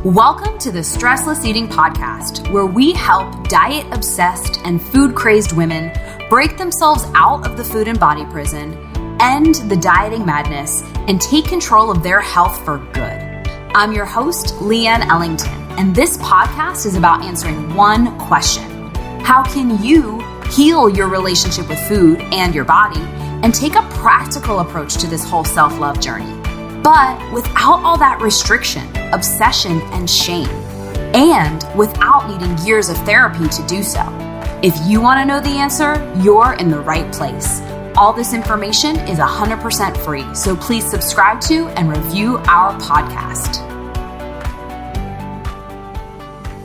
Welcome to the Stressless Eating Podcast, where we help diet-obsessed and food-crazed women break themselves out of the food and body prison, end the dieting madness, and take control of their health for good. I'm your host, Leanne Ellington, and this podcast is about answering one question. How can you heal your relationship with food and your body and take a practical approach to this whole self-love journey, but without all that restriction, obsession, and shame, and without needing years of therapy to do so? If you want to know the answer, you're in the right place. All this information is 100% free, so please subscribe to and review our podcast.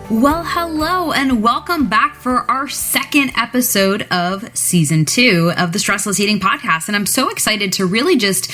Well, hello and welcome back for our second episode of season 2 of the Stressless Eating Podcast. And I'm so excited to really just,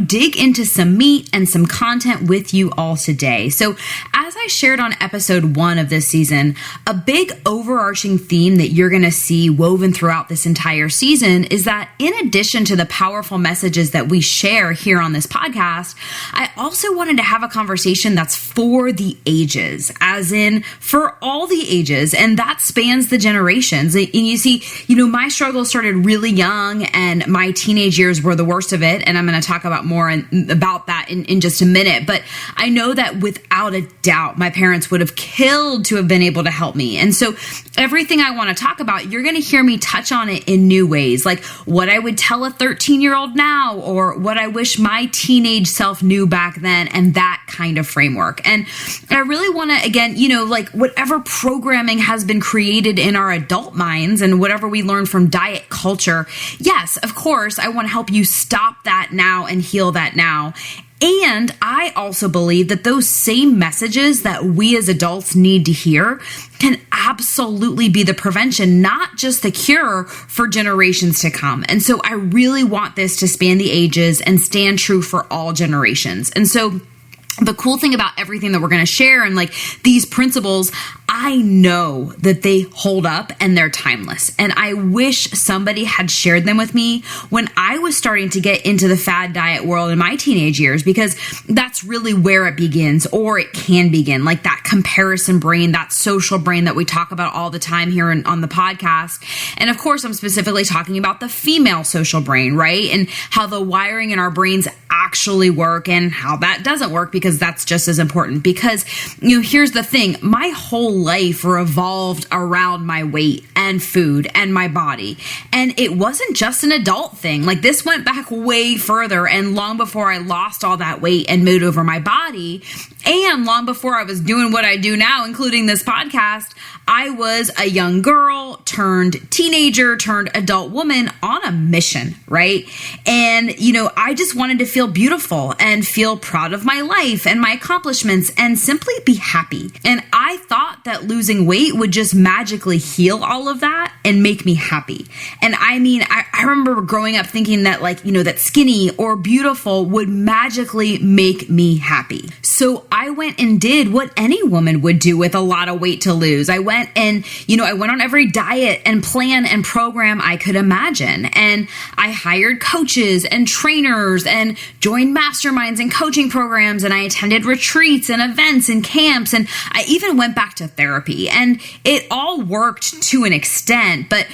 dig into some meat and some content with you all today. So as I shared on episode 1 of this season, a big overarching theme that you're going to see woven throughout this entire season is that in addition to the powerful messages that we share here on this podcast, I also wanted to have a conversation that's for the ages, as in for all the ages, and that spans the generations. And you see, my struggle started really young, and my teenage years were the worst of it, and I'm going to talk about more about that in just a minute. But I know that without a doubt, my parents would have killed to have been able to help me. And so everything I want to talk about, you're going to hear me touch on it in new ways, like what I would tell a 13-year-old now, or what I wish my teenage self knew back then, and that kind of framework. And I really want to, again, whatever programming has been created in our adult minds and whatever we learn from diet culture, yes, of course, I want to help you stop that now and heal that now. And I also believe that those same messages that we as adults need to hear can absolutely be the prevention, not just the cure for generations to come. And so I really want this to span the ages and stand true for all generations. And so the cool thing about everything that we're going to share and these principles, I know that they hold up and they're timeless. And I wish somebody had shared them with me when I was starting to get into the fad diet world in my teenage years, because that's really where it begins, or it can begin, like that comparison brain, that social brain that we talk about all the time here on the podcast. And of course, I'm specifically talking about the female social brain, right? And how the wiring in our brains actually work and how that doesn't work, because that's just as important. Because, here's the thing, my whole life revolved around my weight and food and my body. And it wasn't just an adult thing. This went back way further, and long before I lost all that weight and moved over my body, and long before I was doing what I do now, including this podcast, I was a young girl turned teenager turned adult woman on a mission, right? And, I just wanted to feel beautiful and feel proud of my life and my accomplishments and simply be happy. And I thought that losing weight would just magically heal all of that and make me happy. And I remember growing up thinking that that skinny or beautiful would magically make me happy. So I went and did what any woman would do with a lot of weight to lose. I went and, I went on every diet and plan and program I could imagine. And I hired coaches and trainers and joined masterminds and coaching programs. And I attended retreats and events and camps. And I even went back to therapy, and it all worked to an extent. But,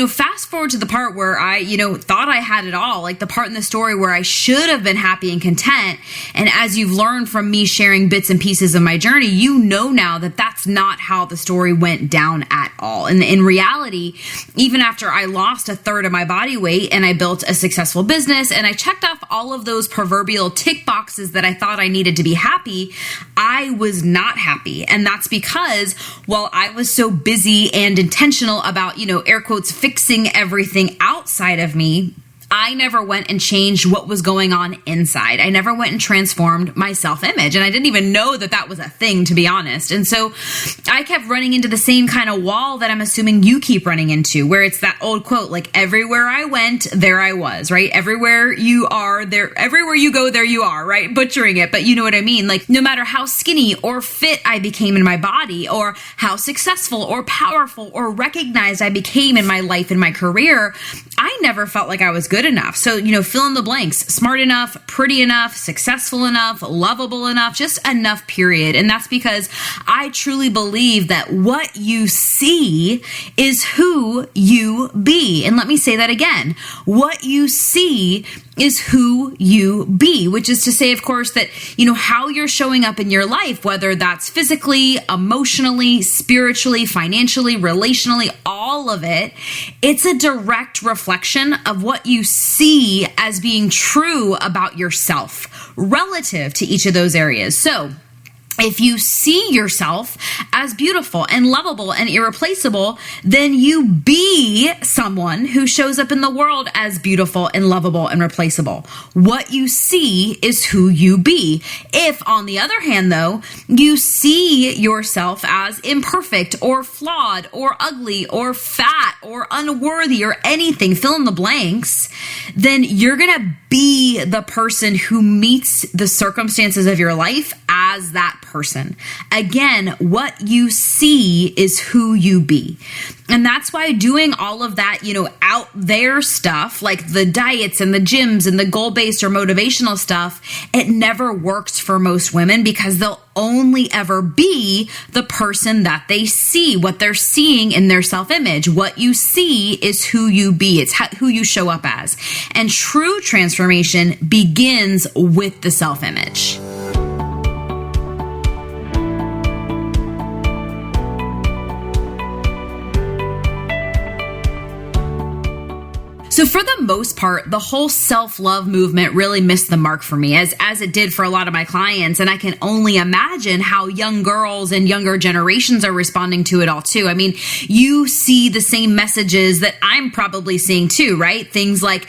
fast forward to the part where I, thought I had it all, like the part in the story where I should have been happy and content. And as you've learned from me sharing bits and pieces of my journey, now that that's not how the story went down at all. And in reality, even after I lost a third of my body weight and I built a successful business and I checked off all of those proverbial tick boxes that I thought I needed to be happy, I was not happy. And that's because while I was so busy and intentional about, air quotes, fixing everything outside of me, I never went and changed what was going on inside. I never went and transformed my self-image. And I didn't even know that that was a thing, to be honest. And so I kept running into the same kind of wall that I'm assuming you keep running into, where it's that old quote, everywhere I went, there I was, right? Everywhere you are, there, everywhere you go, there you are, right? Butchering it, but you know what I mean? No matter how skinny or fit I became in my body, or how successful or powerful or recognized I became in my life and my career, I never felt like I was good enough. So, fill in the blanks, smart enough, pretty enough, successful enough, lovable enough, just enough, period. And that's because I truly believe that what you see is who you be. And let me say that again. What you see is who you be, which is to say, of course, that, how you're showing up in your life, whether that's physically, emotionally, spiritually, financially, relationally, all of it, it's a direct reflection of what you see as being true about yourself relative to each of those areas. So, if you see yourself as beautiful and lovable and irreplaceable, then you be someone who shows up in the world as beautiful and lovable and replaceable. What you see is who you be. If, on the other hand, though, you see yourself as imperfect or flawed or ugly or fat or unworthy or anything, fill in the blanks, then you're going to be the person who meets the circumstances of your life as that person. Again, what you see is who you be. And that's why doing all of that, out there stuff, like the diets and the gyms and the goal-based or motivational stuff, it never works for most women because they'll only ever be the person that they see, what they're seeing in their self-image. What you see is who you be. It's who you show up as. And true transformation begins with the self-image. So for the most part, the whole self-love movement really missed the mark for me, as it did for a lot of my clients. And I can only imagine how young girls and younger generations are responding to it all too. I mean, you see the same messages that I'm probably seeing too, right? Things like,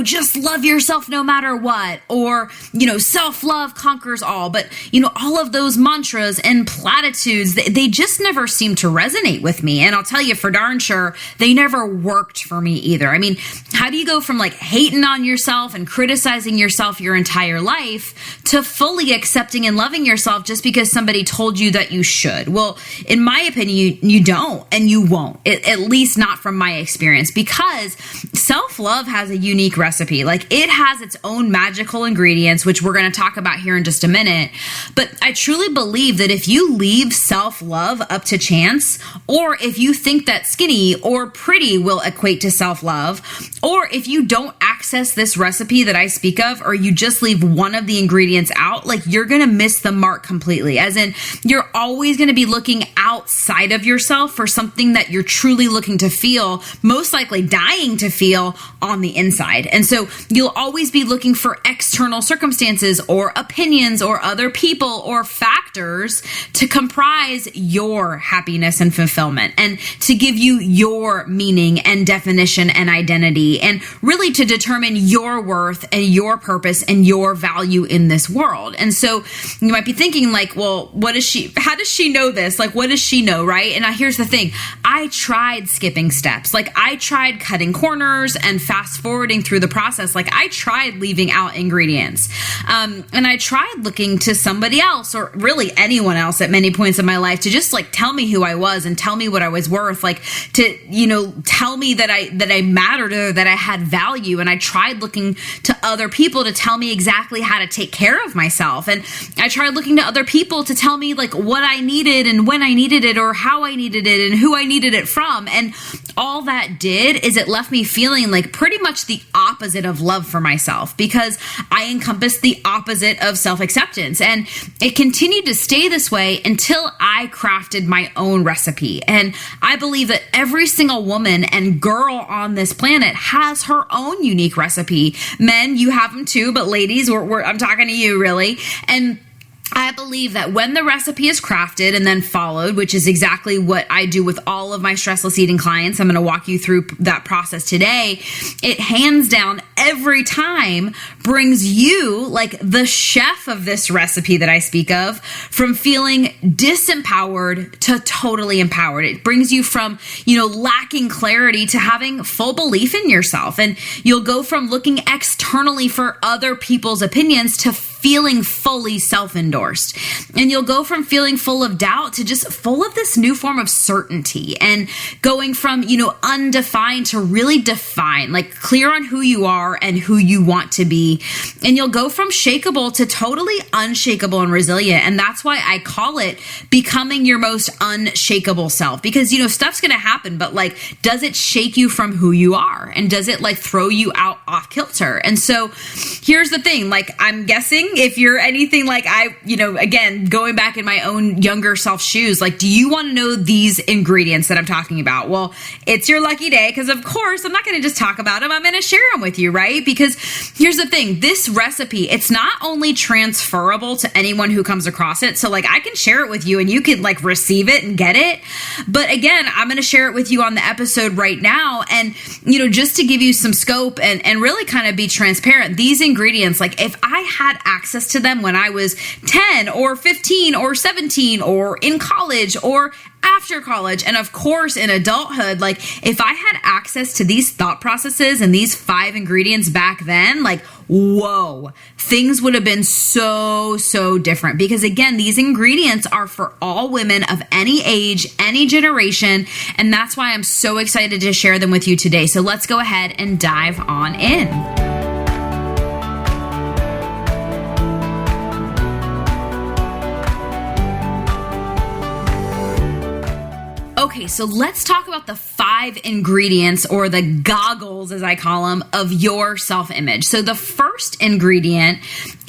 just love yourself no matter what, or, self-love conquers all. But, all of those mantras and platitudes, they just never seem to resonate with me. And I'll tell you for darn sure, they never worked for me either. I mean, how do you go from hating on yourself and criticizing yourself your entire life to fully accepting and loving yourself just because somebody told you that you should? Well, in my opinion, you don't and you won't, at least not from my experience, because self-love has a unique recipe. It has its own magical ingredients, which we're going to talk about here in just a minute. But I truly believe that if you leave self-love up to chance, or if you think that skinny or pretty will equate to self-love, or if you don't access this recipe that I speak of, or you just leave one of the ingredients out, you're going to miss the mark completely. As in, you're always going to be looking outside of yourself for something that you're truly looking to feel, most likely dying to feel on the inside. And so you'll always be looking for external circumstances or opinions or other people or factors to comprise your happiness and fulfillment, and to give you your meaning and definition and identity, and really to determine your worth and your purpose and your value in this world. And so you might be thinking well, how does she know this? What does she know, right? And here's the thing. I tried skipping steps. I tried cutting corners and fast forwarding through the process. I tried leaving out ingredients. And I tried looking to somebody else, or really anyone else at many points in my life, to just tell me who I was and tell me what I was worth, to, tell me that I mattered, or that I had value. And I tried looking to other people to tell me exactly how to take care of myself. And I tried looking to other people to tell me what I needed and when I needed it, or how I needed it and who I needed it from. And all that did is it left me feeling pretty much the opposite of love for myself, because I encompassed the opposite of self-acceptance. And it continued to stay this way until I crafted my own recipe. And I believe that every single woman and girl on this planet has her own unique recipe. Men, you have them too, but ladies, I'm talking to you really. And I believe that when the recipe is crafted and then followed, which is exactly what I do with all of my stressless eating clients, I'm going to walk you through that process today. It hands down every time brings you, like the chef of this recipe that I speak of, from feeling disempowered to totally empowered. It brings you from, lacking clarity to having full belief in yourself. And you'll go from looking externally for other people's opinions to feeling fully self-endorsed. And you'll go from feeling full of doubt to just full of this new form of certainty, and going from, undefined to really defined, like clear on who you are and who you want to be. And you'll go from shakeable to totally unshakable and resilient. And that's why I call it becoming your most unshakable self, because, stuff's going to happen, but like, does it shake you from who you are? And does it like throw you out off kilter? And so here's the thing, like, I'm guessing if you're anything like I, again, going back in my own younger self shoes, like, do you want to know these ingredients that I'm talking about? Well, it's your lucky day, because of course I'm not going to just talk about them. I'm going to share them with you, right? Because here's the thing, this recipe, it's not only transferable to anyone who comes across it. So like, I can share it with you and you can like receive it and get it. But again, I'm going to share it with you on the episode right now. And, just to give you some scope and really kind of be transparent, these ingredients, like if I had access to them when I was 10 or 15 or 17 or in college or after college, and of course in adulthood, like if I had access to these thought processes and these 5 ingredients back then, like, whoa, things would have been so different. Because again, these ingredients are for all women of any age, any generation, and that's why I'm so excited to share them with you today. So let's go ahead and dive on in. Okay, so let's talk about the 5 ingredients, or the goggles, as I call them, of your self-image. So the first ingredient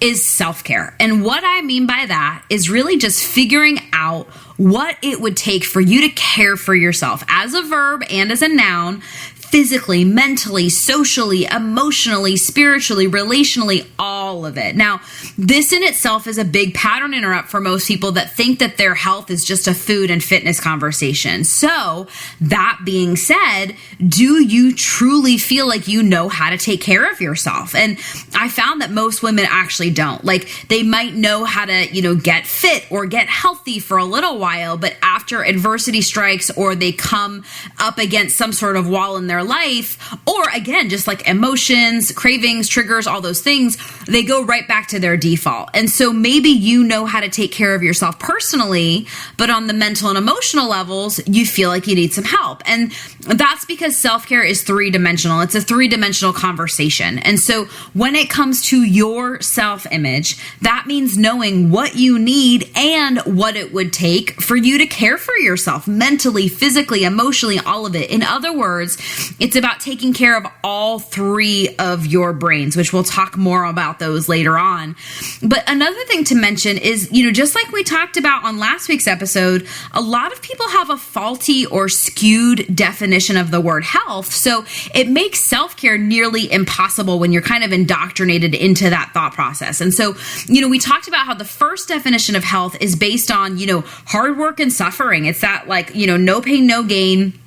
is self-care. And what I mean by that is really just figuring out what it would take for you to care for yourself as a verb and as a noun, physically, mentally, socially, emotionally, spiritually, relationally, all of it. Now, this in itself is a big pattern interrupt for most people that think that their health is just a food and fitness conversation. So that being said, do you truly feel like you know how to take care of yourself? And I found that most women actually don't. Like, they might know how to, get fit or get healthy for a little while, but after adversity strikes or they come up against some sort of wall in their life, or again, just like emotions, cravings, triggers, all those things, they go right back to their default. And so maybe you know how to take care of yourself personally, but on the mental and emotional levels, you feel like you need some help. And that's because self-care is 3-dimensional. It's a 3-dimensional conversation. And so when it comes to your self-image, that means knowing what you need and what it would take for you to care for yourself mentally, physically, emotionally, all of it. In other words, it's about taking care of all 3 of your brains, which we'll talk more about those later on. But another thing to mention is, just like we talked about on last week's episode, a lot of people have a faulty or skewed definition of the word health. So it makes self-care nearly impossible when you're kind of indoctrinated into that thought process. And so, we talked about how the first definition of health is based on, hard work and suffering. It's that like, no pain, no gain,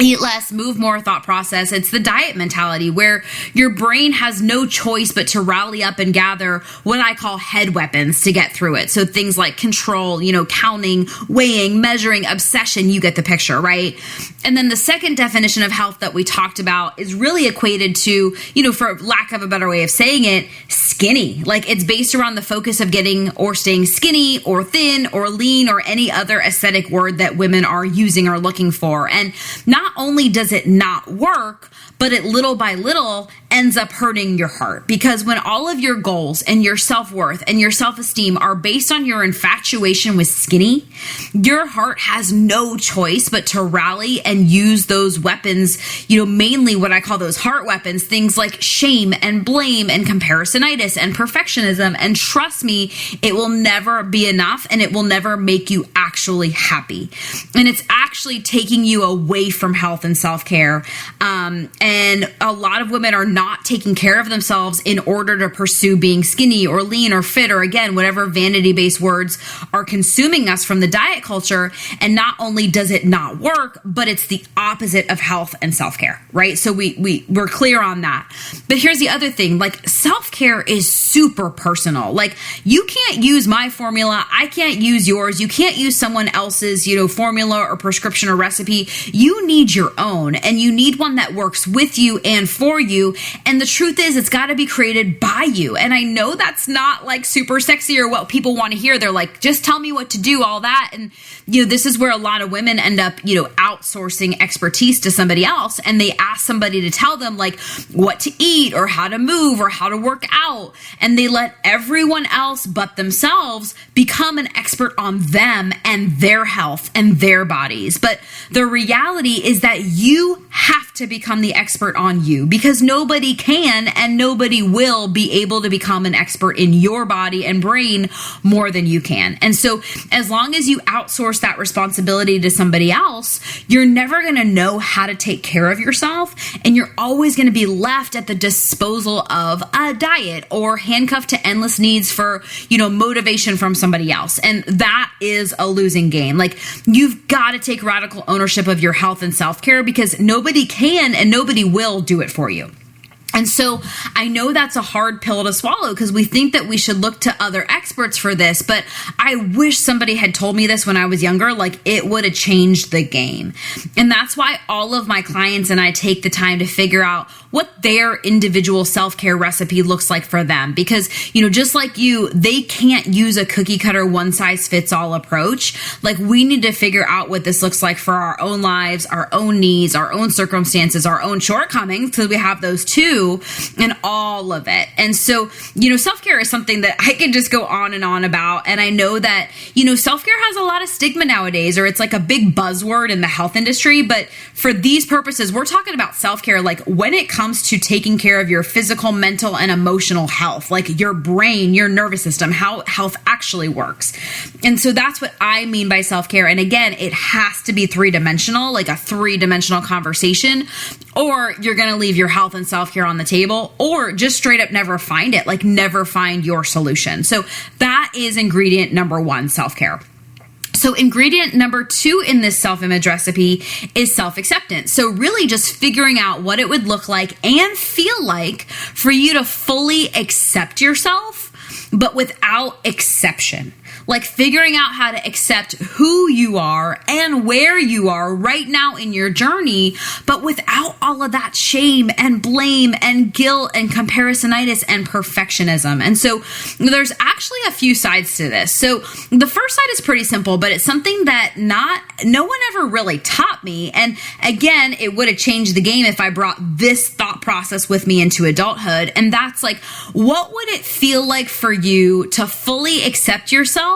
eat less, move more thought process. It's the diet mentality where your brain has no choice but to rally up and gather what I call head weapons to get through it. So things like control, counting, weighing, measuring, obsession, you get the picture, right? And then the second definition of health that we talked about is really equated to, for lack of a better way of saying it, skinny. Like, it's based around the focus of getting or staying skinny or thin or lean or any other aesthetic word that women are using or looking for. And not only does it not work, but it little by little ends up hurting your heart. Because when all of your goals and your self-worth and your self-esteem are based on your infatuation with skinny, your heart has no choice but to rally and use those weapons, mainly what I call those heart weapons, things like shame and blame and comparisonitis and perfectionism. And trust me, it will never be enough and it will never make you actually happy. And it's actually taking you away from health and self-care. And And a lot of women are not taking care of themselves in order to pursue being skinny or lean or fit, or again, whatever vanity-based words are consuming us from the diet culture. And not only does it not work, but it's the opposite of health and self-care, right? So we're clear on that. But here's the other thing, like self-care is super personal. Like you can't use my formula. I can't use yours. You can't use someone else's, formula or prescription or recipe. You need your own, and you need one that works with you and for you. And the truth is, it's got to be created by you. And I know that's not like super sexy or what people want to hear. They're like, just tell me what to do, all that. And, this is where a lot of women end up, outsourcing expertise to somebody else. And they ask somebody to tell them like what to eat or how to move or how to work out. And they let everyone else but themselves become an expert on them and their health and their bodies. But the reality is that you have to become the expert on you, because nobody can and nobody will be able to become an expert in your body and brain more than you can. And so as long as you outsource that responsibility to somebody else, you're never going to know how to take care of yourself. And you're always going to be left at the disposal of a diet or handcuffed to endless needs for, motivation from somebody else. And that is a losing game. Like you've got to take radical ownership of your health and self-care, because nobody can and nobody will do it for you. And so I know that's a hard pill to swallow, because we think that we should look to other experts for this, but I wish somebody had told me this when I was younger. Like it would have changed the game. And that's why all of my clients and I take the time to figure out what their individual self-care recipe looks like for them. Because, just like you, they can't use a cookie cutter one size fits all approach. Like we need to figure out what this looks like for our own lives, our own needs, our own circumstances, our own shortcomings, because we have those too, and all of it. And so, self-care is something that I could just go on and on about. And I know that, self-care has a lot of stigma nowadays, or it's like a big buzzword in the health industry. But for these purposes, we're talking about self-care, like when it comes to taking care of your physical, mental, and emotional health, like your brain, your nervous system, how health actually works. And so that's what I mean by self-care. And again, it has to be three-dimensional, like a three-dimensional conversation, or you're going to leave your health and self-care on the table, or just straight up never find it, like never find your solution. So that is ingredient number one, self-care. So ingredient number 2 in this self-image recipe is self-acceptance. So really just figuring out what it would look like and feel like for you to fully accept yourself, but without exception. Like figuring out how to accept who you are and where you are right now in your journey, but without all of that shame and blame and guilt and comparisonitis and perfectionism. And so there's actually a few sides to this. So the first side is pretty simple, but it's something that no one ever really taught me. And again, it would have changed the game if I brought this thought process with me into adulthood. And that's like, what would it feel like for you to fully accept yourself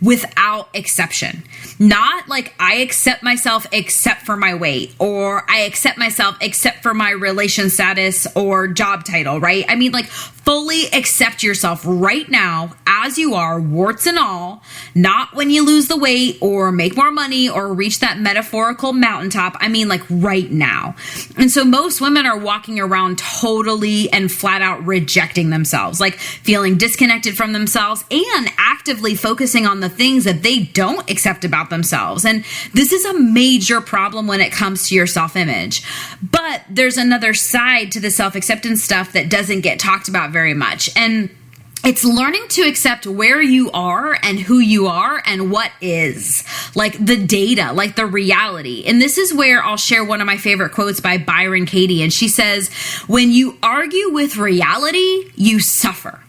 without exception? Not like I accept myself except for my weight, or I accept myself except for my relation status or job title, right? I mean, like fully accept yourself right now as you are, warts and all, not when you lose the weight or make more money or reach that metaphorical mountaintop. I mean, like right now. And so most women are walking around totally and flat out rejecting themselves, like feeling disconnected from themselves and actively focusing on the things that they don't accept about themselves. And this is a major problem when it comes to your self-image. But there's another side to the self-acceptance stuff that doesn't get talked about very much. And it's learning to accept where you are and who you are and what is, like the data, like the reality. And this is where I'll share one of my favorite quotes by Byron Katie. And she says, "When you argue with reality, you suffer."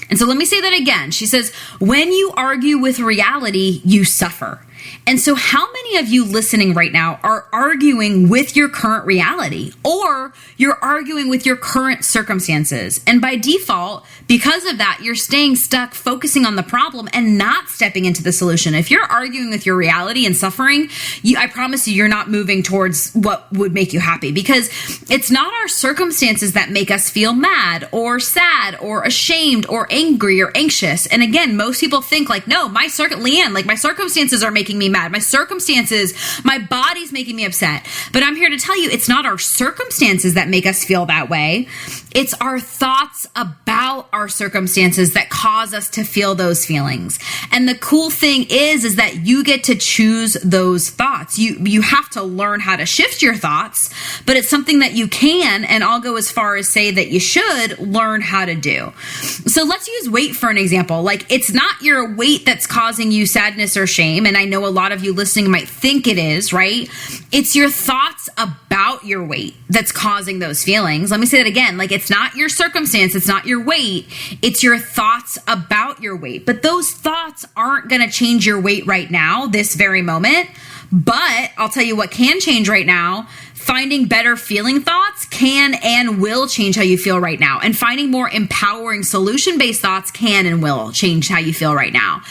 And so let me say that again. She says, when you argue with reality, you suffer. And so how many of you listening right now are arguing with your current reality, or you're arguing with your current circumstances? And by default, because of that, you're staying stuck focusing on the problem and not stepping into the solution. If you're arguing with your reality and suffering, I promise you're not moving towards what would make you happy, because it's not our circumstances that make us feel mad or sad or ashamed or angry or anxious. And again, most people think like, no, my circumstances are making making me mad. My circumstances, my body's making me upset. But I'm here to tell you, it's not our circumstances that make us feel that way. It's our thoughts about our circumstances that cause us to feel those feelings. And the cool thing is that you get to choose those thoughts. You have to learn how to shift your thoughts, but it's something that you can, and I'll go as far as say that you should learn how to do. So let's use weight for an example. Like, it's not your weight that's causing you sadness or shame. And I know a lot of you listening might think it is, right? It's your thoughts about your weight that's causing those feelings. Let me say that again. Like, it's not your circumstance. It's not your weight. It's your thoughts about your weight. But those thoughts aren't going to change your weight right now, this very moment. But I'll tell you what can change right now. Finding better feeling thoughts can and will change how you feel right now. And finding more empowering solution-based thoughts can and will change how you feel right now.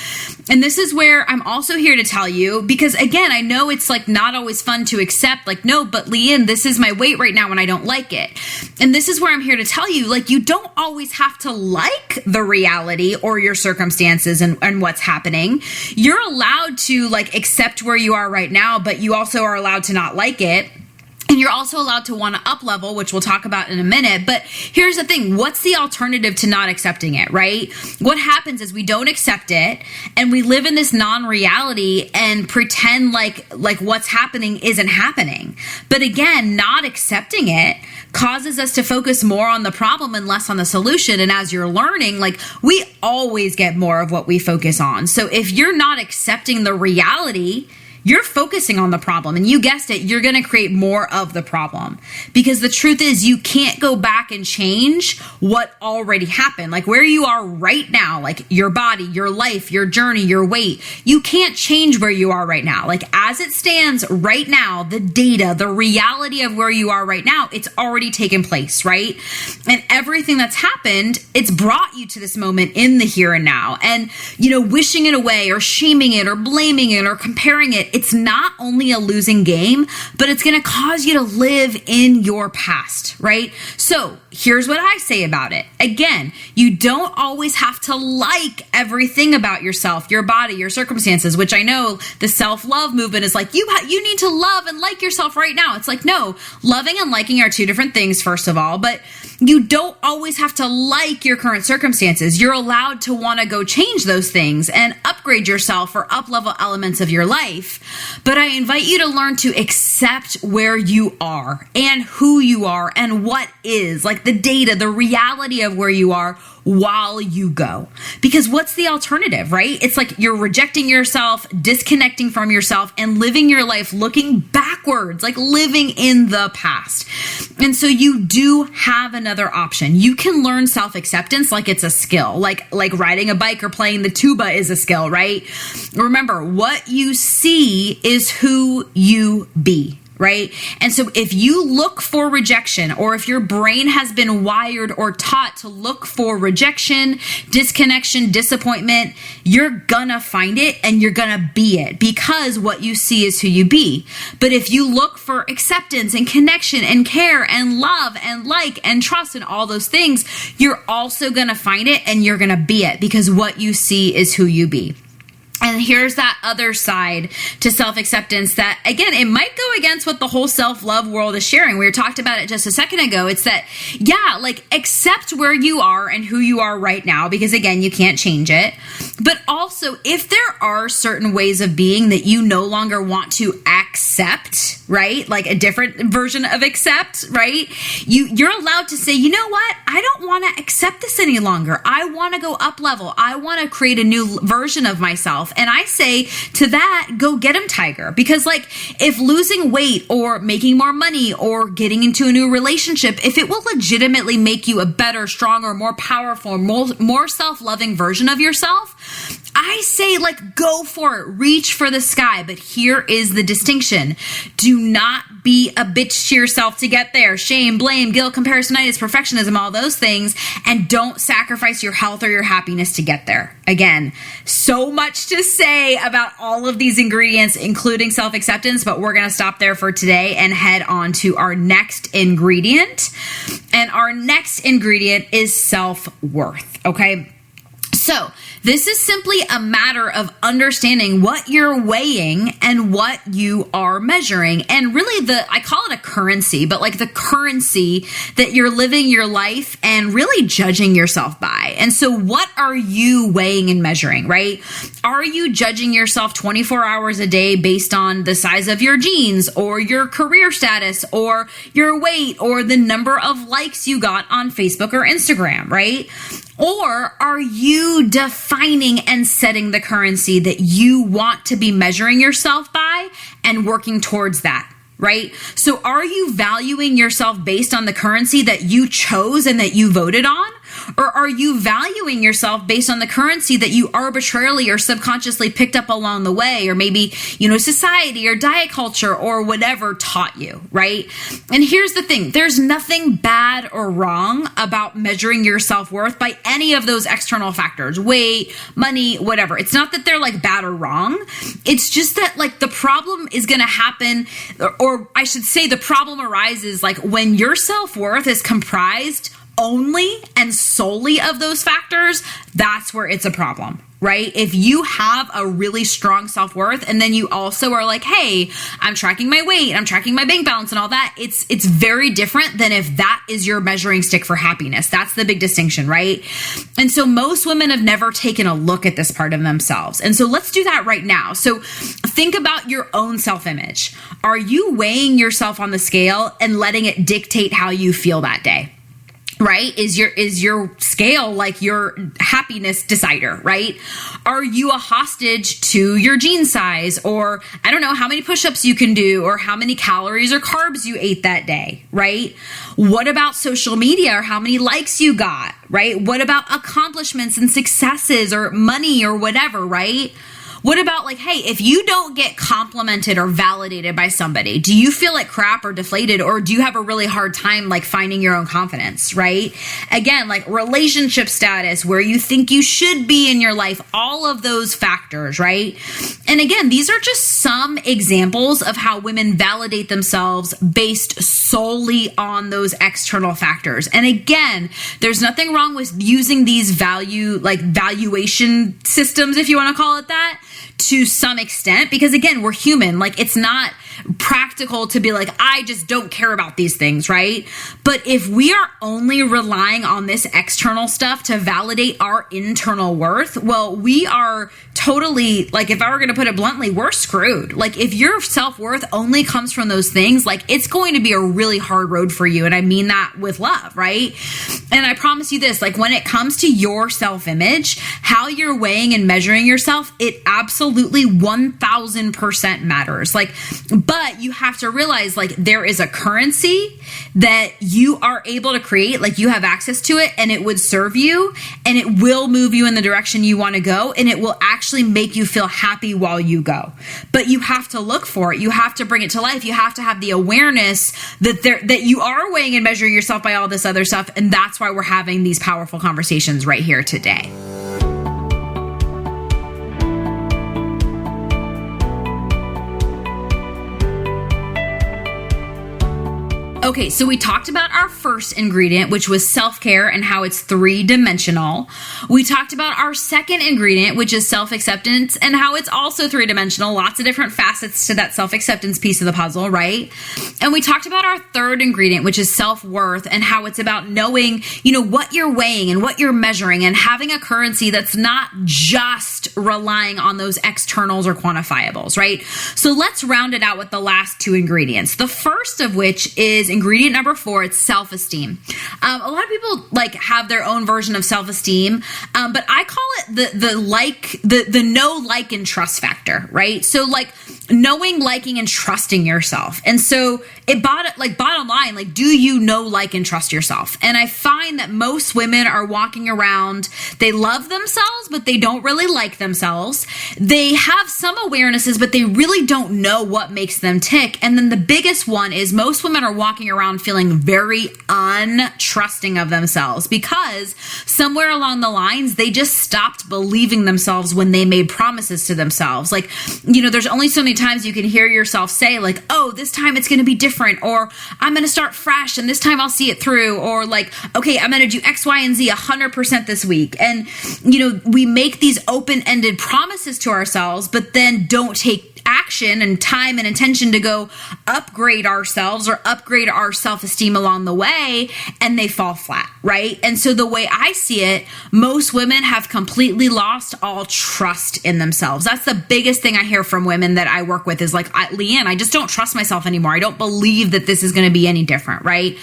And this is where I'm also here to tell you, because again, I know it's like not always fun to accept, like, no, but Leanne, this is my weight right now and I don't like it. And this is where I'm here to tell you, like, you don't always have to like the reality or your circumstances and what's happening. You're allowed to like accept where you are right now, but you also are allowed to not like it. And you're also allowed to want to up level, which we'll talk about in a minute. But here's the thing. What's the alternative to not accepting it, right? What happens is we don't accept it and we live in this non-reality and pretend like what's happening isn't happening. But again, not accepting it causes us to focus more on the problem and less on the solution. And as you're learning, like, we always get more of what we focus on. So if you're not accepting the reality, you're focusing on the problem, and you guessed it, you're going to create more of the problem, because the truth is you can't go back and change what already happened. Like where you are right now, like your body, your life, your journey, your weight, you can't change where you are right now. Like as it stands right now, the data, the reality of where you are right now, it's already taken place, right? And everything that's happened, it's brought you to this moment in the here and now. And, wishing it away or shaming it or blaming it or comparing it, it's not only a losing game, but it's going to cause you to live in your past, right? So here's what I say about it. Again, you don't always have to like everything about yourself, your body, your circumstances, which I know the self-love movement is like, you need to love and like yourself right now. It's like, no, loving and liking are two different things, first of all, but you don't always have to like your current circumstances. You're allowed to want to go change those things and upgrade yourself or up-level elements of your life. But I invite you to learn to accept where you are and who you are and what is, like the data, the reality of where you are while you go. Because what's the alternative, right? It's like you're rejecting yourself, disconnecting from yourself, and living your life looking backwards, like living in the past. And so you do have another option. You can learn self-acceptance like it's a skill, like riding a bike or playing the tuba is a skill, right? Remember, what you see is who you be. Right? And so if you look for rejection, or if your brain has been wired or taught to look for rejection, disconnection, disappointment, you're gonna find it and you're gonna be it, because what you see is who you be. But if you look for acceptance and connection and care and love and like and trust and all those things, you're also gonna find it and you're gonna be it, because what you see is who you be. And here's that other side to self-acceptance that, again, it might go against what the whole self-love world is sharing. We talked about it just a second ago. It's that, accept where you are and who you are right now, because again, you can't change it. But also, if there are certain ways of being that you no longer want to accept, right? Like a different version of accept, right? You're allowed to say, you know what? I don't want to accept this any longer. I want to go up level. I want to create a new version of myself. And I say to that, go get him, tiger. Because if losing weight or making more money or getting into a new relationship, if it will legitimately make you a better, stronger, more powerful, more self-loving version of yourself, I say go for it, reach for the sky. But here is the distinction. Do not be a bitch to yourself to get there. Shame, blame, guilt, comparisonitis, perfectionism, all those things. And don't sacrifice your health or your happiness to get there. Again, so much to say about all of these ingredients, including self-acceptance, but we're going to stop there for today and head on to our next ingredient. And our next ingredient is self-worth. Okay. So This is simply a matter of understanding what you're weighing and what you are measuring. And really I call it a currency, but like the currency that you're living your life and really judging yourself by. And so what are you weighing and measuring, right? Are you judging yourself 24 hours a day based on the size of your jeans or your career status or your weight or the number of likes you got on Facebook or Instagram, right? Or are you defining and setting the currency that you want to be measuring yourself by and working towards that? Right? So are you valuing yourself based on the currency that you chose and that you voted on? Or are you valuing yourself based on the currency that you arbitrarily or subconsciously picked up along the way, or maybe, society or diet culture or whatever taught you, right? And here's the thing, there's nothing bad or wrong about measuring your self-worth by any of those external factors, weight, money, whatever. It's not that they're like bad or wrong. It's just that like the problem is going to happen, or I should say the problem arises like when your self-worth is comprised only and solely of those factors, that's where it's a problem, right? If you have a really strong self-worth and then you also are like, hey, I'm tracking my weight, I'm tracking my bank balance and all that, it's very different than if that is your measuring stick for happiness. That's the big distinction, right? And so most women have never taken a look at this part of themselves. And so let's do that right now. So think about your own self-image. Are you weighing yourself on the scale and letting it dictate how you feel that day? Right? Is your scale like your happiness decider, right? Are you a hostage to your jean size, or I don't know how many push-ups you can do, or how many calories or carbs you ate that day, right? What about social media, or how many likes you got, right? What about accomplishments and successes or money or whatever, right? What about like, hey, if you don't get complimented or validated by somebody, do you feel like crap or deflated, or do you have a really hard time like finding your own confidence, right? Again, like relationship status, where you think you should be in your life, all of those factors, right? And again, these are just some examples of how women validate themselves based solely on those external factors. And again, there's nothing wrong with using these valuation systems, if you want to call it that, to some extent, because again, we're human. Like, it's not practical to be like, I just don't care about these things, right? But if we are only relying on this external stuff to validate our internal worth, well, we are totally, like, if I were going to put it bluntly, we're screwed. Like, if your self-worth only comes from those things, like, it's going to be a really hard road for you. And I mean that with love, right? And I promise you this, like, when it comes to your self-image, how you're weighing and measuring yourself, it absolutely 1000% matters. Like, but you have to realize, like, there is a currency that you are able to create, like, you have access to it, and it would serve you, and it will move you in the direction you want to go, and it will actually make you feel happy while you go. But you have to look for it. You have to bring it to life. You have to have the awareness that you are weighing and measuring yourself by all this other stuff, and that's why we're having these powerful conversations right here today. Okay, so we talked about our first ingredient, which was self-care and how it's 3-dimensional. We talked about our second ingredient, which is self-acceptance, and how it's also 3-dimensional, lots of different facets to that self-acceptance piece of the puzzle, right? And we talked about our third ingredient, which is self-worth, and how it's about knowing, what you're weighing and what you're measuring, and having a currency that's not just relying on those externals or quantifiables, right? So let's round it out with the last two ingredients. The first of which is ingredient number 4, it's self-esteem. A lot of people have their own version of self-esteem, but I call it the know, like, and trust factor, right? So knowing, liking, and trusting yourself. And so bottom line, do you know, like, and trust yourself? And I find that most women are walking around, they love themselves, but they don't really like themselves. They have some awarenesses, but they really don't know what makes them tick. And then the biggest one is most women are walking around feeling very untrusting of themselves because somewhere along the lines, they just stopped believing themselves when they made promises promises to themselves. Like, there's only so many times you can hear yourself say like, oh, this time it's going to be different, or I'm going to start fresh and this time I'll see it through, or like, okay, I'm going to do X, Y, and Z 100% this week. And, we make these open-ended promises to ourselves, but then don't take action and time and intention to go upgrade ourselves or upgrade our self-esteem along the way, and they fall flat, right? And so the way I see it, most women have completely lost all trust in themselves. That's the biggest thing I hear from women that I work with is like, Leanne, I just don't trust myself anymore. I don't believe that this is going to be any different, right?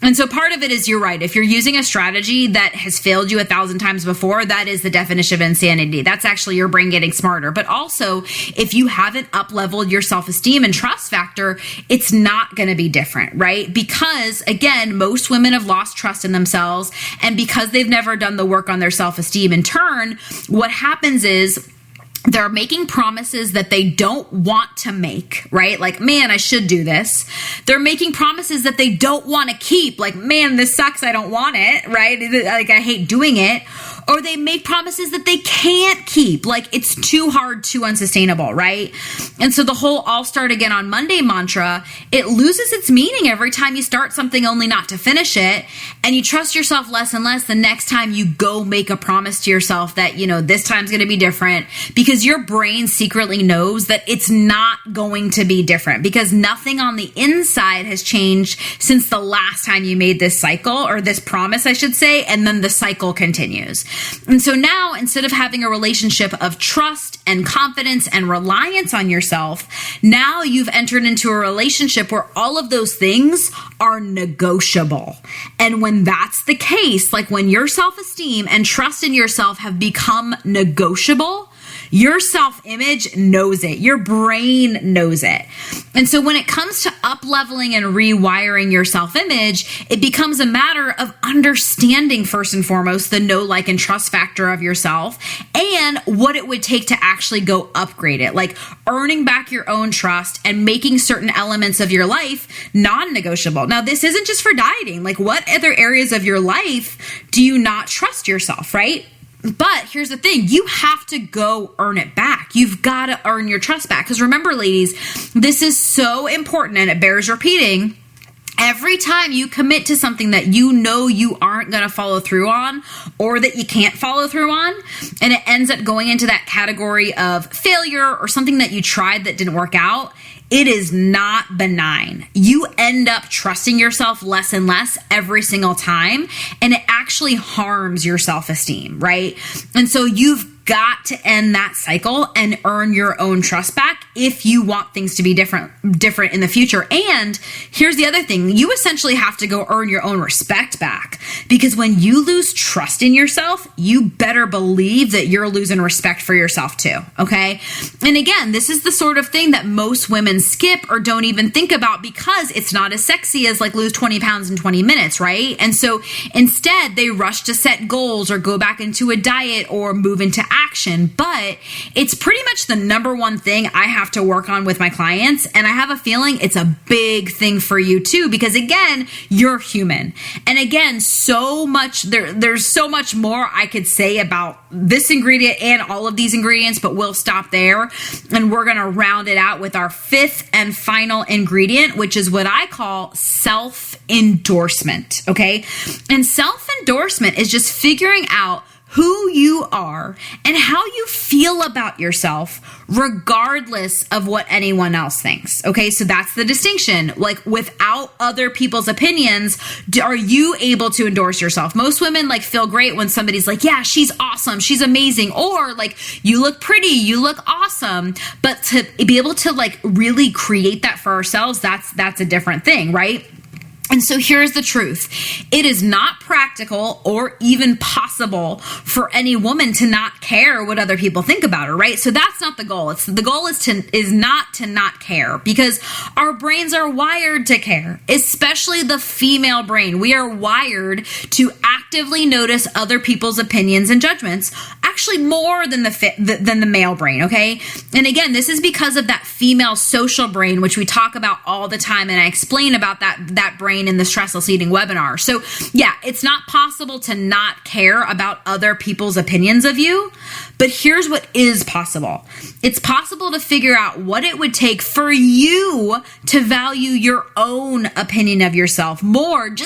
And so part of it is, you're right. If you're using a strategy that has failed you 1,000 times before, that is the definition of insanity. That's actually your brain getting smarter. But also, if you haven't up-leveled your self-esteem and trust factor, it's not going to be different, right? Because again, most women have lost trust in themselves, and because they've never done the work on their self-esteem in turn, what happens is they're making promises that they don't want to make, right? Like, man, I should do this. They're making promises that they don't want to keep. Like, man, this sucks. I don't want it, right? Like, I hate doing it. Or they make promises that they can't keep. Like, it's too hard, too unsustainable, right? And so the whole I'll start again on Monday mantra, it loses its meaning every time you start something only not to finish it. And you trust yourself less and less the next time you go make a promise to yourself that, this time's going to be different, because your brain secretly knows that it's not going to be different, because nothing on the inside has changed since the last time you made this cycle, or this promise, I should say, and then the cycle continues. And so now, instead of having a relationship of trust and confidence and reliance on yourself, now you've entered into a relationship where all of those things are negotiable. And when that's the case, like when your self-esteem and trust in yourself have become negotiable, your self-image knows it. Your brain knows it. And so when it comes to up-leveling and rewiring your self-image, it becomes a matter of understanding, first and foremost, the know, like, and trust factor of yourself and what it would take to actually go upgrade it. Like earning back your own trust and making certain elements of your life non-negotiable. Now, this isn't just for dieting. Like, what other areas of your life do you not trust yourself, right? But here's the thing, you have to go earn it back. You've got to earn your trust back. Because remember, ladies, this is so important and it bears repeating. Every time you commit to something that you know you aren't going to follow through on, or that you can't follow through on, and it ends up going into that category of failure or something that you tried that didn't work out, it is not benign. You end up trusting yourself less and less every single time, and it actually harms your self-esteem, right? And so you've got to end that cycle and earn your own trust back if you want things to be different in the future. And here's the other thing, you essentially have to go earn your own respect back, because when you lose trust in yourself, you better believe that you're losing respect for yourself too, okay? And again, this is the sort of thing that most women skip or don't even think about, because it's not as sexy as like lose 20 pounds in 20 minutes, right? And so instead they rush to set goals or go back into a diet or move into action. But it's pretty much the number one thing I have to work on with my clients. And I have a feeling it's a big thing for you too, because again, you're human. And again, there's so much more I could say about this ingredient and all of these ingredients, but we'll stop there. And we're going to round it out with our fifth and final ingredient, which is what I call self-endorsement. Okay. And self-endorsement is just figuring out who you are and how you feel about yourself, regardless of what anyone else thinks. Okay, so that's the distinction. Like, without other people's opinions, are you able to endorse yourself? Most women like feel great when somebody's like, yeah, she's awesome, she's amazing, or like, you look pretty, you look awesome. But to be able to like really create that for ourselves, that's a different thing, right? And so here's the truth. It is not practical or even possible for any woman to not care what other people think about her, right? So that's not the goal. The goal is not to not care, because our brains are wired to care, especially the female brain. We are wired to actively notice other people's opinions and judgments, actually more than the male brain, okay? And again, this is because of that female social brain, which we talk about all the time, and I explain about that brain in the Stressless Eating webinar. So yeah, it's not possible to not care about other people's opinions of you, But here's what is possible. It's possible to figure out what it would take for you to value your own opinion of yourself more, even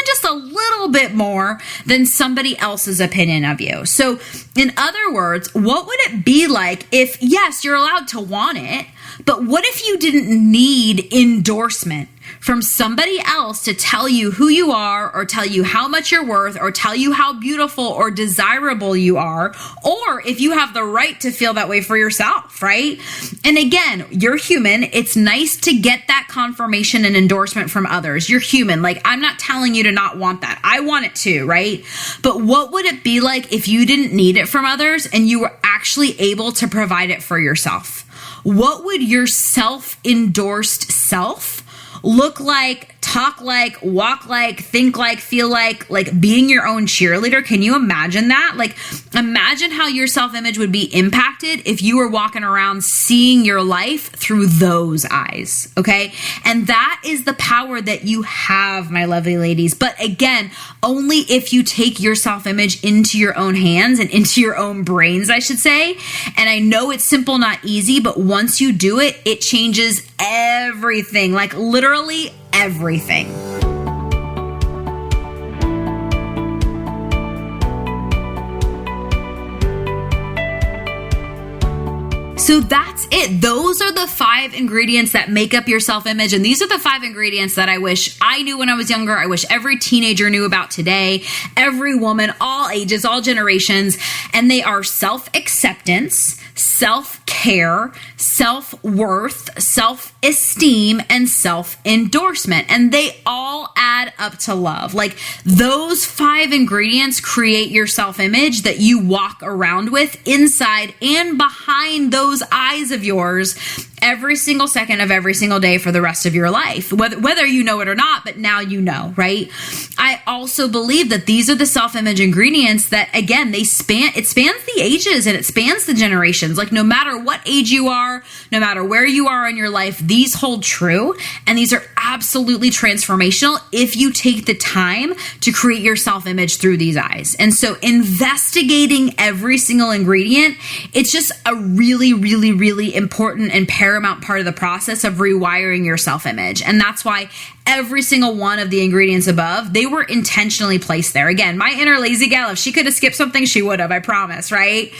just a little bit more than somebody else's opinion of you. So in other words, what would it be like if, yes, you're allowed to want it, but what if you didn't need endorsement from somebody else to tell you who you are, or tell you how much you're worth, or tell you how beautiful or desirable you are, or if you have the right to feel that way for yourself, right? And again, you're human. It's nice to get that confirmation and endorsement from others. You're human. Like, I'm not telling you to not want that. I want it too, right? But what would it be like if you didn't need it from others and you were actually able to provide it for yourself? What would your self-endorsed self look like, talk like, walk like, think like, feel like being your own cheerleader? Can you imagine that? Like, imagine how your self-image would be impacted if you were walking around seeing your life through those eyes, okay? And that is the power that you have, my lovely ladies. But again, only if you take your self-image into your own hands and into your own brains, I should say. And I know it's simple, not easy, but once you do it, it changes everything, like literally everything. So that's it. Those are the 5 ingredients that make up your self-image. And these are the 5 ingredients that I wish I knew when I was younger. I wish every teenager knew about today. Every woman, all ages, all generations. And they are self-acceptance, self-care, self-worth, self-esteem, and self-endorsement. And they all add up to love. Like, those 5 ingredients create your self-image that you walk around with inside and behind those eyes of yours every single second of every single day for the rest of your life, whether you know it or not, but now you know, right? I also believe that these are the self-image ingredients that, again, it spans the ages and it spans the generations. Like, no matter what age you are, no matter where you are in your life, these hold true. And these are absolutely transformational if you take the time to create your self-image through these eyes. And so investigating every single ingredient, it's just a really, really, really important and paramount part of the process of rewiring your self-image. And that's why every single one of the ingredients above, they were intentionally placed there. Again, my inner lazy gal, if she could have skipped something, she would have, I promise, right?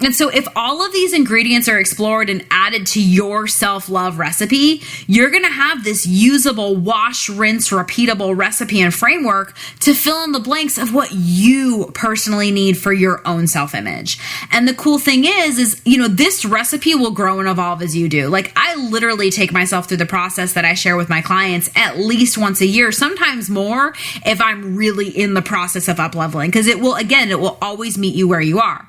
And so if all of these ingredients are explored and added to your self-love recipe, you're going to have this usable, wash, rinse, repeatable recipe and framework to fill in the blanks of what you personally need for your own self-image. And the cool thing is, this recipe will grow and evolve as you do. Like, I literally take myself through the process that I share with my clients at least once a year, sometimes more if I'm really in the process of up-leveling, because it will always meet you where you are.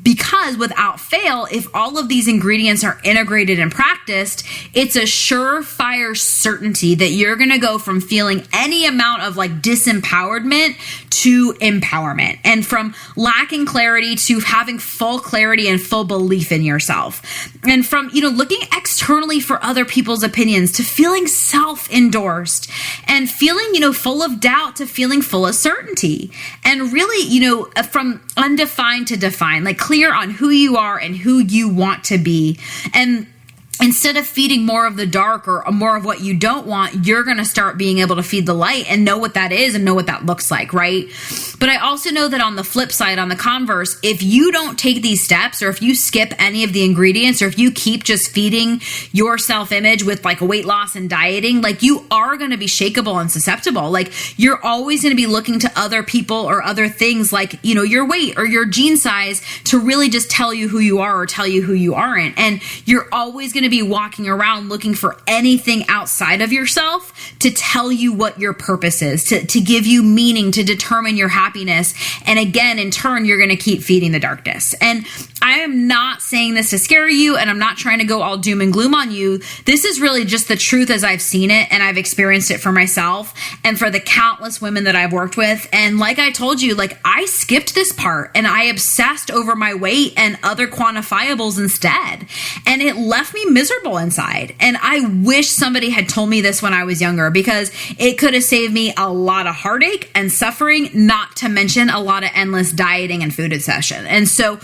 Because without fail, if all of these ingredients are integrated and practiced, it's a surefire certainty that you're going to go from feeling any amount of disempowerment to empowerment, and from lacking clarity to having full clarity and full belief in yourself, and from looking externally for other people's opinions to feeling self-endorsed, and feeling full of doubt to feeling full of certainty, and really from undefined to defined, like clear on who you are and who you want to be. And instead of feeding more of the dark or more of what you don't want, you're going to start being able to feed the light and know what that is and know what that looks like, right? But I also know that on the flip side, on the converse, if you don't take these steps, or if you skip any of the ingredients, or if you keep just feeding your self-image with weight loss and dieting, you are going to be shakeable and susceptible. You're always going to be looking to other people or other things your weight or your jean size to really just tell you who you are or tell you who you aren't. And you're always going to be walking around looking for anything outside of yourself to tell you what your purpose is, to give you meaning, to determine your happiness. And again, in turn, you're going to keep feeding the darkness. And I am not saying this to scare you, and I'm not trying to go all doom and gloom on you. This is really just the truth as I've seen it and I've experienced it for myself and for the countless women that I've worked with. And like I told you, I skipped this part and I obsessed over my weight and other quantifiables instead. And it left me miserable inside. And I wish somebody had told me this when I was younger, because it could have saved me a lot of heartache and suffering, not to mention a lot of endless dieting and food obsession. And so,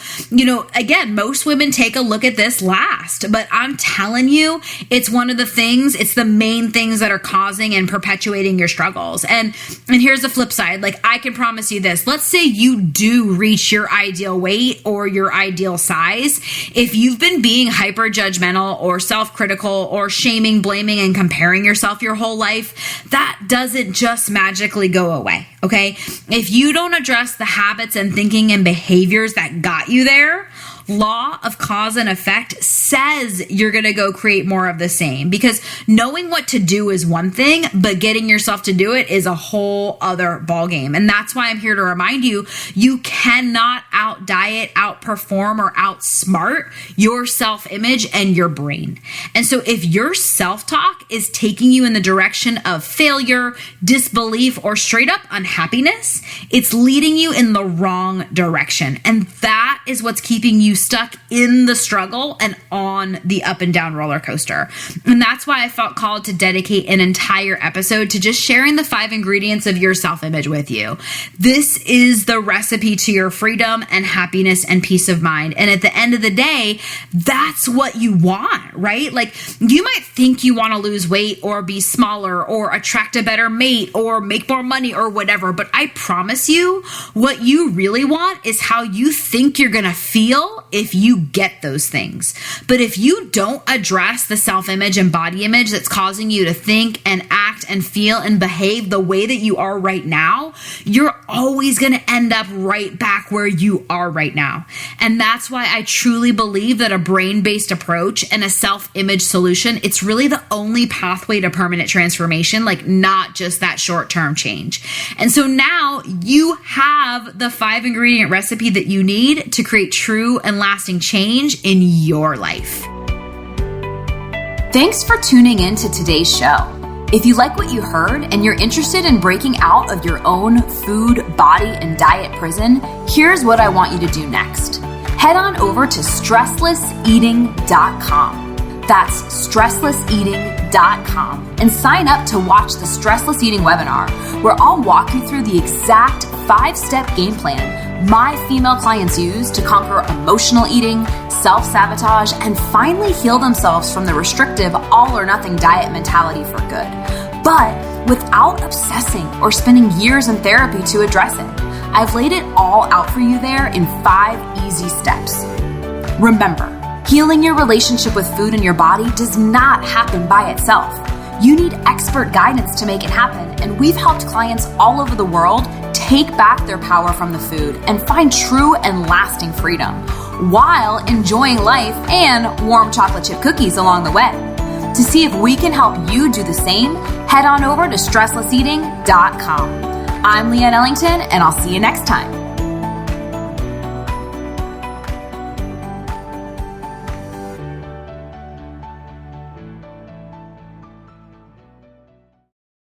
again, most women take a look at this last, but I'm telling you, it's one of the things, it's the main things that are causing and perpetuating your struggles. And here's the flip side. Like, I can promise you this. Let's say you do reach your ideal weight or your ideal size. If you've been being hyper judgmental or self-critical or shaming, blaming, and comparing yourself your whole life, that doesn't just magically go away. Okay. If you don't address the habits and thinking and behaviors that got you there, law of cause and effect says you're going to go create more of the same, because knowing what to do is one thing, but getting yourself to do it is a whole other ballgame. And that's why I'm here to remind you, you cannot out diet, outperform, or outsmart your self-image and your brain. And so if your self-talk is taking you in the direction of failure, disbelief, or straight up unhappiness, it's leading you in the wrong direction. And that is what's keeping you stuck in the struggle and on the up and down roller coaster. And that's why I felt called to dedicate an entire episode to just sharing the 5 ingredients of your self-image with you. This is the recipe to your freedom and happiness and peace of mind. And at the end of the day, that's what you want, right? Like, you might think you want to lose weight or be smaller or attract a better mate or make more money or whatever, but I promise you, what you really want is how you think you're going to feel if you get those things. But if you don't address the self-image and body image that's causing you to think and act and feel and behave the way that you are right now, you're always going to end up right back where you are right now. And that's why I truly believe that a brain-based approach and a self-image solution, it's really the only pathway to permanent transformation, like not just that short-term change. And so now you have the 5 ingredient recipe that you need to create true and lasting change in your life. Thanks for tuning in to today's show. If you like what you heard and you're interested in breaking out of your own food, body, and diet prison, here's what I want you to do next. Head on over to stresslesseating.com. That's stresslesseating.com and sign up to watch the Stressless Eating webinar, where I'll walk you through the exact 5-step game plan my female clients use to conquer emotional eating, self-sabotage, and finally heal themselves from the restrictive all-or-nothing diet mentality for good, but without obsessing or spending years in therapy to address it. I've laid it all out for you there in 5 easy steps. Remember, healing your relationship with food and your body does not happen by itself. You need expert guidance to make it happen, and we've helped clients all over the world take back their power from the food and find true and lasting freedom while enjoying life and warm chocolate chip cookies along the way. To see if we can help you do the same, head on over to stresslesseating.com. I'm Leanne Ellington, and I'll see you next time.